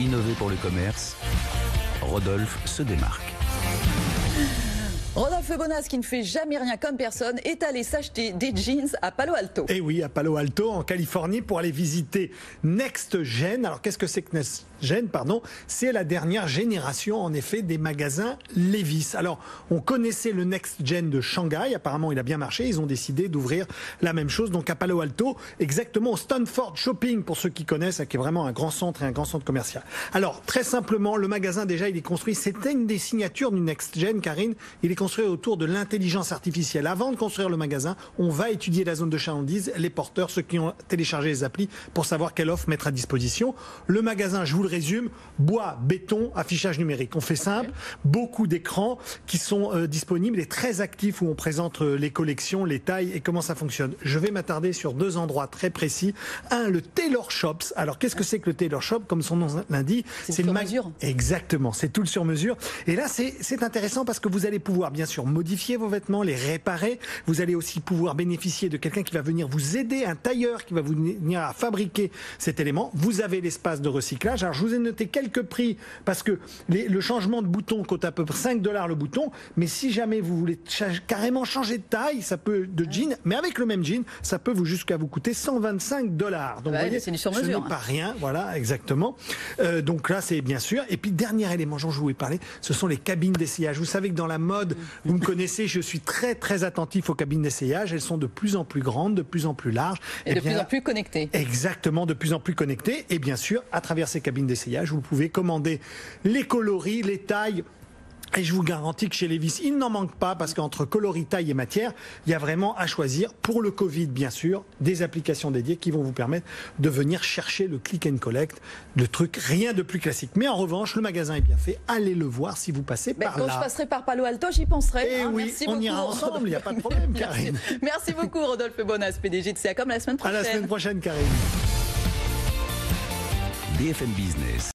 innover pour le commerce, Rodolphe se démarque. Rodolphe Bonas, qui ne fait jamais rien comme personne, est allé s'acheter des jeans à Palo Alto. Et oui, à Palo Alto, en Californie, pour aller visiter NextGen. Alors, qu'est-ce que c'est que NextGen, pardon? C'est la dernière génération, en effet, des magasins Levi's. Alors, on connaissait le NextGen de Shanghai. Apparemment, il a bien marché. Ils ont décidé d'ouvrir la même chose, donc à Palo Alto, exactement au Stanford Shopping, pour ceux qui connaissent, qui est vraiment un grand centre et un grand centre commercial. Alors, très simplement, le magasin, déjà, il est construit. C'était une des signatures du NextGen, Karine. Il est construit autour de l'intelligence artificielle. Avant de construire le magasin, on va étudier la zone de chalandise, les porteurs, ceux qui ont téléchargé les applis pour savoir quelle offre mettre à disposition. Le magasin, je vous le résume, bois, béton, affichage numérique. On fait simple, beaucoup d'écrans qui sont disponibles et très actifs où on présente les collections, les tailles et comment ça fonctionne. Je vais m'attarder sur deux endroits très précis. Un, le Tailor Shops. Alors, qu'est-ce que c'est que le Tailor Shop? Comme son nom l'indique, c'est le sur-mesure. Exactement, c'est tout le sur-mesure. Et là, c'est intéressant parce que vous allez pouvoir bien sûr modifier vos vêtements, les réparer. Vous allez aussi pouvoir bénéficier de quelqu'un qui va venir vous aider, un tailleur qui va vous venir à fabriquer cet élément. Vous avez l'espace de recyclage. Alors je vous ai noté quelques prix parce que le changement de bouton coûte à peu près 5 $ le bouton. Mais si jamais vous voulez carrément changer de taille, ça peut de jean, mais avec le même jean, ça peut jusqu'à vous coûter 125 $. Donc vous voyez, c'est du sur-mesure. Ce n'est pas rien. Voilà, exactement. Donc là, c'est bien sûr. Et puis dernier élément dont je voulais parler, ce sont les cabines d'essayage. Vous savez que dans la mode, vous me connaissez, je suis très très attentif aux cabines d'essayage. Elles sont de plus en plus grandes, de plus en plus larges. Et de plus en plus connectées. Exactement, de plus en plus connectées. Et bien sûr, à travers ces cabines d'essayage, vous pouvez commander les coloris, les tailles. Et je vous garantis que chez Levi's, il n'en manque pas parce qu'entre coloris, taille et matière, il y a vraiment à choisir. Pour le Covid, bien sûr, des applications dédiées qui vont vous permettre de venir chercher le click and collect, le truc, rien de plus classique. Mais en revanche, le magasin est bien fait. Allez le voir si vous passez par là. Quand je passerai par Palo Alto, j'y penserai. Et oui, merci on beaucoup, ira ensemble, il n'y a pas de problème, Karine. Merci beaucoup, Rodolphe Bonas, PDG de CA comme la semaine prochaine. À la semaine prochaine, Karine. BFM Business.